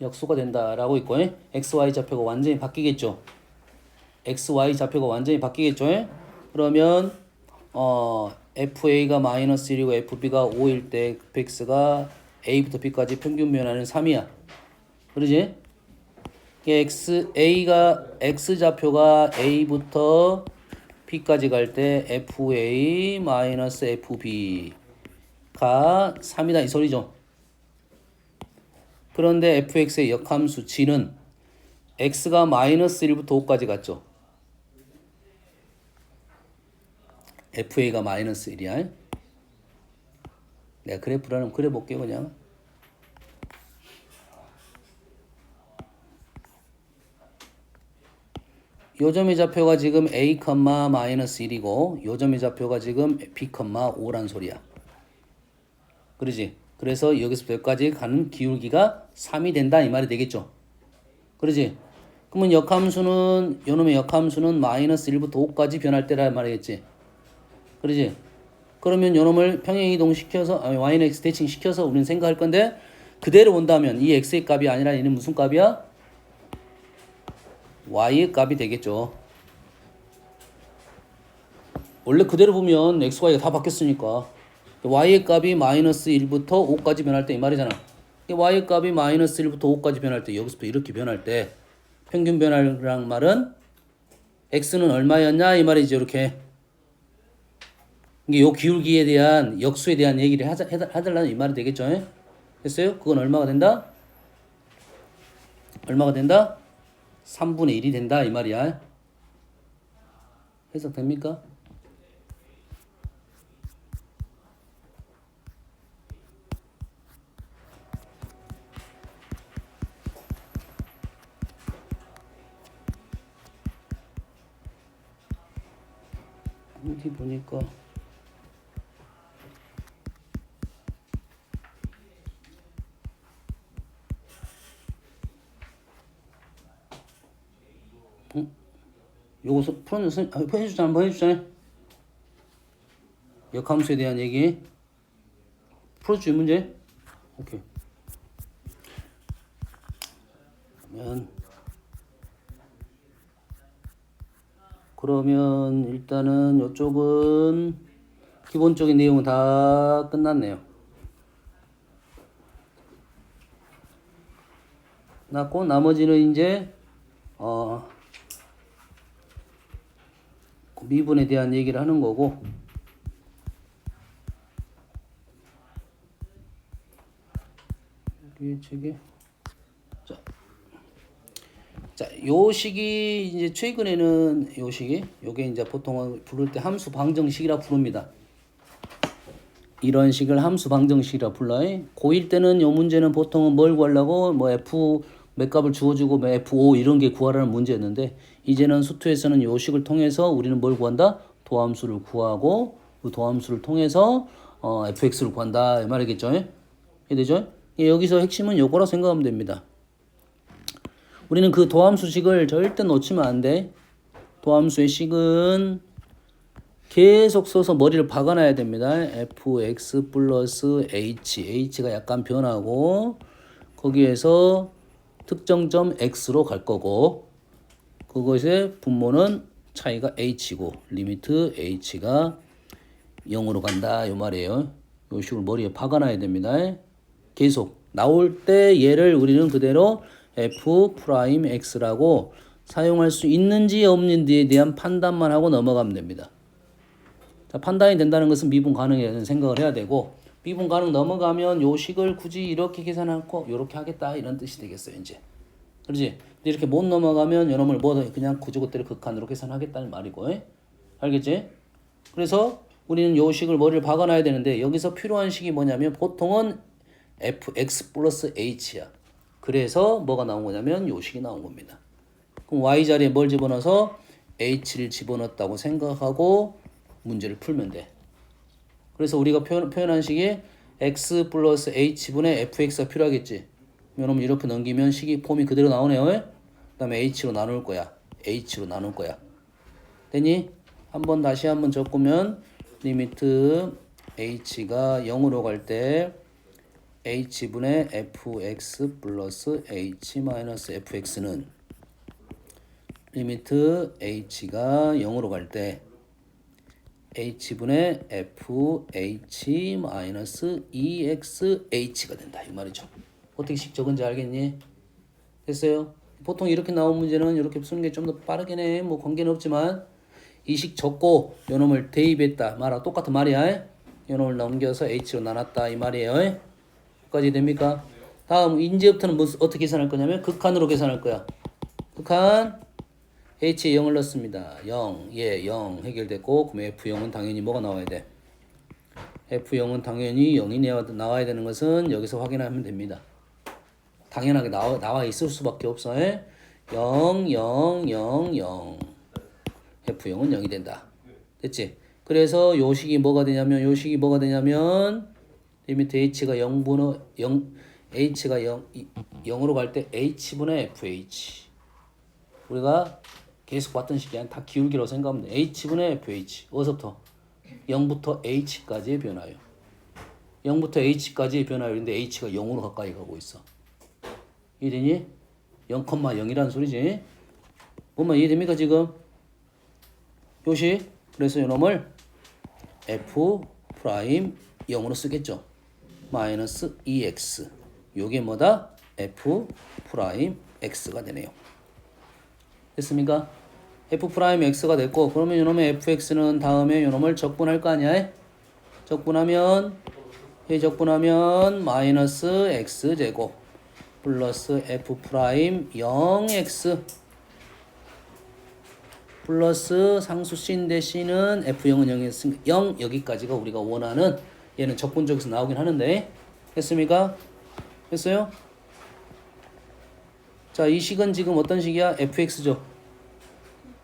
역수가 된다라고 있고, XY 좌표가 완전히 바뀌겠죠. XY 좌표가 완전히 바뀌겠죠. 그러면 FA가 마이너스 1이고 FB가 5일 때 fx가 A부터 B까지 평균 변화는 3이야. 그러지? X 좌표가 A부터 B까지 갈 때 FA 마이너스 FB가 3이다 이 소리죠. 그런데 fx의 역함수 g는 x가 마이너스 1부터 5까지 갔죠. fa가 마이너스 1이야. 내가 그래프를 한번 그려볼게요. 그냥 요점의 좌표가 지금 a, 마이너스 1이고 요점의 좌표가 지금 b, 5란 소리야. 그러지? 그래서 여기서부터 여기까지 가는 기울기가 3이 된다 이 말이 되겠죠. 그러지? 그러면 역함수는 요놈의 역함수는 마이너스 1부터 5까지 변할 때라 말이겠지. 그러지? 그러면 요놈을 평행이동시켜서 y는 x 대칭 시켜서 우리는 생각할 건데 그대로 본다면 이 x의 값이 아니라 얘는 무슨 값이야? y의 값이 되겠죠. 원래 그대로 보면 x, y가 다 바뀌었으니까 y의 값이 마이너스 1부터 5까지 변할 때 이 말이잖아. y의 값이 마이너스 1부터 5까지 변할 때 여기서부터 이렇게 변할 때 평균 변화량 말은 x는 얼마였냐 이 말이죠. 이렇게 이게 요 기울기에 대한 역수에 대한 얘기를 해달라는 이 말이 되겠죠. 됐어요? 그건 얼마가 된다? 얼마가 된다? 3분의 1이 된다 이 말이야. 해석됩니까? 어디 보니까 요거 해주잖아. 한번 해주잖아. 역함수에 대한 얘기 풀어주지 문제. 오케이. 그러면 일단은 이쪽은 기본적인 내용은 다 끝났네요. 났고 나머지는 이제 미분에 대한 얘기를 하는 거고 여기 책에 자, 요 식이 이제 최근에는 요 식이 요게 이제 보통은 부를 때 함수 방정식이라 부릅니다. 이런 식을 함수 방정식이라 불러요. 고1 때는 요 문제는 보통은 뭘 구하려고 뭐 f 몇 값을 주어주고 뭐 f5 이런 게 구하라는 문제였는데 이제는 수투에서는 요 식을 통해서 우리는 뭘 구한다? 도함수를 구하고 그 도함수를 통해서 fx를 구한다 이 말이겠죠. 이해되죠? 여기서 핵심은 요거라 생각하면 됩니다. 우리는 그 도함수식을 절대 놓치면 안 돼. 도함수의 식은 계속 써서 머리를 박아놔야 됩니다. fx 플러스 h가 약간 변하고 거기에서 특정점 x로 갈 거고 그것의 분모는 차이가 h고 리미트 h가 0으로 간다 이 말이에요. 이 식으로 머리에 박아놔야 됩니다. 계속 나올 때 얘를 우리는 그대로 f'x라고 사용할 수 있는지 없는지에 대한 판단만 하고 넘어가면 됩니다. 자, 판단이 된다는 것은 미분 가능이라는 생각을 해야 되고 미분 가능 넘어가면 요 식을 굳이 이렇게 계산하고 이렇게 하겠다 이런 뜻이 되겠어요. 이제 그렇지? 근데 이렇게 못 넘어가면 여러분을 뭐 그냥 그저것대로 극한으로 계산하겠다는 말이고 알겠지? 그래서 우리는 요 식을 머리를 박아놔야 되는데 여기서 필요한 식이 뭐냐면 보통은 fx 플러스 h야. 그래서 뭐가 나온 거냐면 요 식이 나온 겁니다. 그럼 y 자리에 뭘 집어넣어서 h를 집어넣었다고 생각하고 문제를 풀면 돼. 그래서 우리가 표현한 식이 x 플러스 h분의 fx가 필요하겠지. 여러분 이렇게 넘기면 식이 폼이 그대로 나오네요. 그 다음에 h로 나눌 거야. h로 나눌 거야. 됐니? 한번 다시 한번 적으면 리미트 h가 0으로 갈 때 h분의 fx 플러스 h 마이너스 fx는 리미트 h가 0으로 갈 때 h분의 fh 마이너스 exh가 된다 이 말이죠. 어떻게 식 적은지 알겠니? 됐어요? 보통 이렇게 나온 문제는 이렇게 푸는 게 좀 더 빠르긴 해. 뭐 관계는 없지만 이 식 적고 요놈을 대입했다 말아 똑같은 말이야. 요놈을 넘겨서 h로 나눴다 이 말이에요. 까지 됩니까? 다음 이제부터는 어떻게 계산할 거냐면 극한으로 계산할 거야. 극한 h에 0을 넣습니다. 0, 0 해결됐고 그럼 f0은 당연히 뭐가 나와야 돼? F0은 당연히 0이 나와야 되는 것은 여기서 확인하면 됩니다. 당연하게 나와 있을 수밖에 없어. 0, 0, 0, 0. F0은 0이 된다. 됐지? 그래서 요 식이 뭐가 되냐면 리미트 h가 0분의 0 h가 0으로 갈 때 h분의 fh. 우리가 계속 봤던 식이 다 기울기라고 생각하면 돼. h분의 fh. 어디서부터? 0부터 h까지의 변화요. 0부터 h까지의 변화요. 근데 h가 0으로 가까이 가고 있어. 이해되니? 0,0이라는 소리지. 뭐만 이해됩니까 지금? 요식. 그래서 이놈을 f 프라임 0으로 쓰겠죠. 마이너스 2x. 요게 뭐다? f 프라임 x가 되네요. 됐습니까? f 프라임 x가 됐고, 그러면 이놈의 fx는 다음에 이놈을 적분할 거 아니야? 적분하면 마이너스 x 제곱 플러스 f 프라임 0x 플러스 상수 c인데 c는 f0은 0이었으니까 0 여기까지가 우리가 원하는, 얘는 적분적에서 나오긴 하는데, 됐습니까? 됐어요? 자, 이 식은 지금 어떤 식이야? fx죠.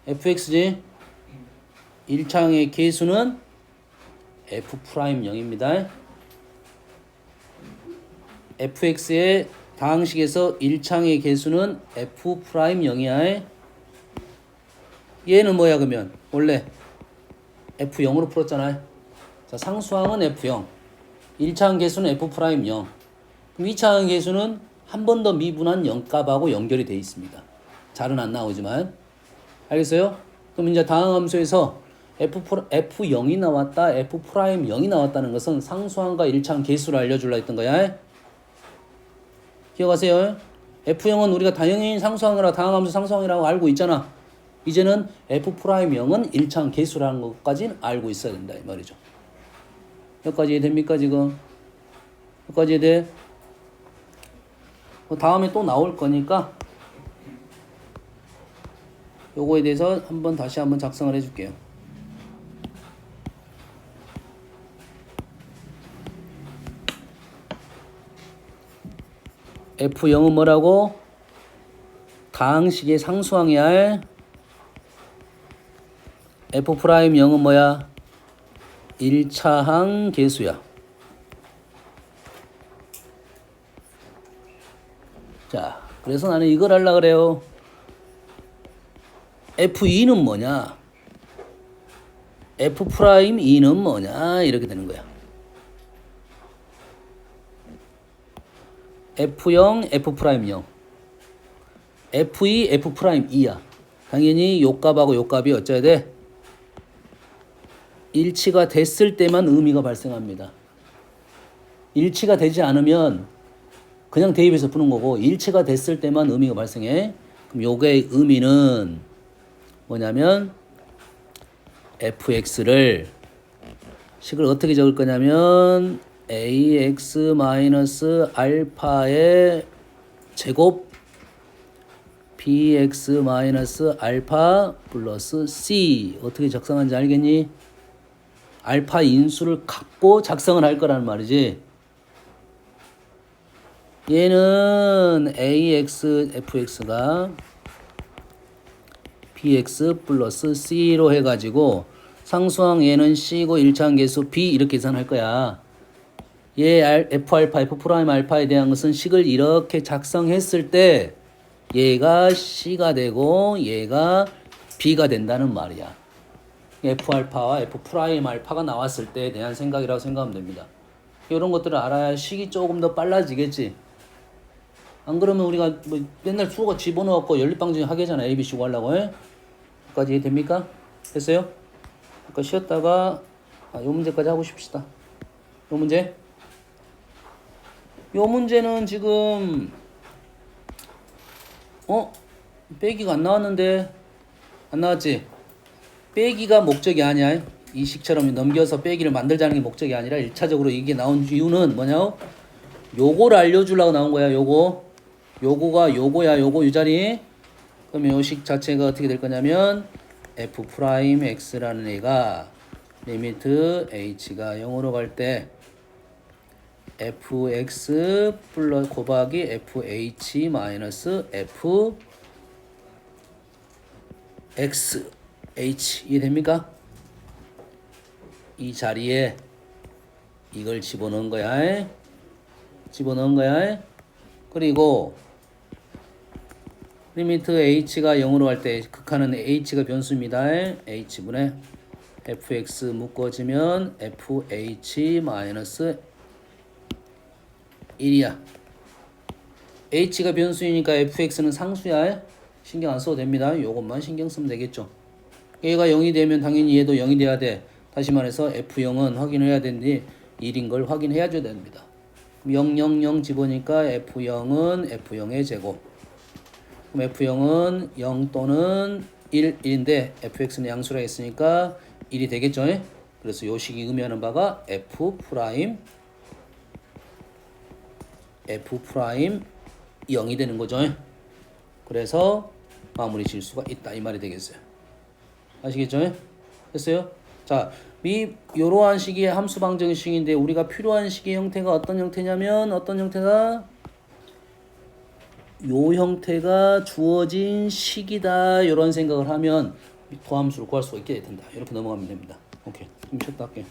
fx지. 1차항의 계수는 f'0입니다. fx의 다항식에서 1차항의 계수는 f'0이야. 얘는 뭐야 그러면? 원래 f0으로 풀었잖아요. 자, 상수항은 f0. 1차항 계수는 f'0. 그럼 2차항 계수는 한 번 더 미분한 0값하고 연결이 되어 있습니다. 잘은 안 나오지만. 알겠어요? 그럼 이제 다음 함수에서 f0이 나왔다, f'0이 나왔다는 것은 상수항과 1차항 계수를 알려주려 했던 거야. 기억하세요? f0은 우리가 당연히 상수항이라 다항함수 상수항이라고 알고 있잖아. 이제는 f'0은 1차항 계수라는 것까지는 알고 있어야 된다 이 말이죠. 여기까지 이해됩니까 지금? 여기까지 이해돼? 다음에 또 나올 거니까 요거에 대해서 다시 한번 작성을 해줄게요. f0은 뭐라고? 다항식의 상수항이야. f'0은 뭐야? 1차항 계수야. 자, 그래서 나는 이걸 하려고 그래요. f2는 뭐냐? f'2는 뭐냐? 이렇게 되는 거야. f0, f'0. f2, f'2야. 당연히 요 값하고 요 값이 어쩌야 돼? 일치가 됐을 때만 의미가 발생합니다. 일치가 되지 않으면 그냥 대입해서 푸는 거고, 일치가 됐을 때만 의미가 발생해. 그럼 요게 의미는 뭐냐면 fx를 식을 어떻게 적을 거냐면 ax 마이너스 알파의 제곱 bx 마이너스 알파 플러스 c. 어떻게 작성하는지 알겠니? 알파 인수를 갖고 작성을 할 거라는 말이지. 얘는 ax fx가 bx 플러스 c로 해가지고 상수항 얘는 c고 1차항 계수 b 이렇게 계산할 거야. 얘 f알파 f'알파에 대한 것은 식을 이렇게 작성했을 때 얘가 c가 되고 얘가 b가 된다는 말이야. f알파와 f'알파가 나왔을 때에 대한 생각이라고 생각하면 됩니다. 이런 것들을 알아야 식이 조금 더 빨라지겠지. 안 그러면 우리가 뭐 맨날 수호가 집어넣고 연립방정이 하게잖아. A, B, C 하려고 해. 여기까지 이해됩니까? 됐어요? 아까 쉬었다가 요 문제까지 하고 싶시다. 요 문제. 요 문제는 지금 빼기가 안 나왔는데 안 나왔지? 빼기가 목적이 아니야. 이 식처럼 넘겨서 빼기를 만들자는 게 목적이 아니라 1차적으로 이게 나온 이유는 뭐냐고? 요거를 알려주려고 나온 거야. 요거가 요거야. 요거 이 자리. 그러면 요 식 자체가 어떻게 될 거냐면 f'x라는 애가 리미트 h가 0으로 갈 때 fx 플러스 곱하기 fh 마이너스 fx h 이해됩니까? 이 자리에 이걸 집어넣은 거야. 집어넣은 거야. 그리고 리미트 h가 0으로 갈 때 극한은 h가 변수입니다. h분의 fx 묶어지면 fh 마이너스 1이야. h가 변수이니까 fx는 상수야. 신경 안 써도 됩니다. 요것만 신경 쓰면 되겠죠. 얘가 0이 되면 당연히 얘도 0이 돼야 돼. 다시 말해서 f0은 확인을 해야 되는데 1인 걸 확인해야 됩니다. 0, 0, 0 집으니까 f0은 f0의 제곱. 그럼 f0은 0 또는 1인데 fx는 양수라 했으니까 1이 되겠죠. 그래서 요 식이 의미하는 바가 f' 0이 되는 거죠. 그래서 마무리 질 수가 있다 이 말이 되겠어요. 아시겠죠? 됐어요? 자, 이러한 식이 함수 방정식인데 우리가 필요한 식의 형태가 어떤 형태냐면 어떤 형태가 요 형태가 주어진 식이다 이런 생각을 하면 도함수를 구할 수가 있게 된다. 이렇게 넘어가면 됩니다. 오케이. 좀 쉬었다 할게요.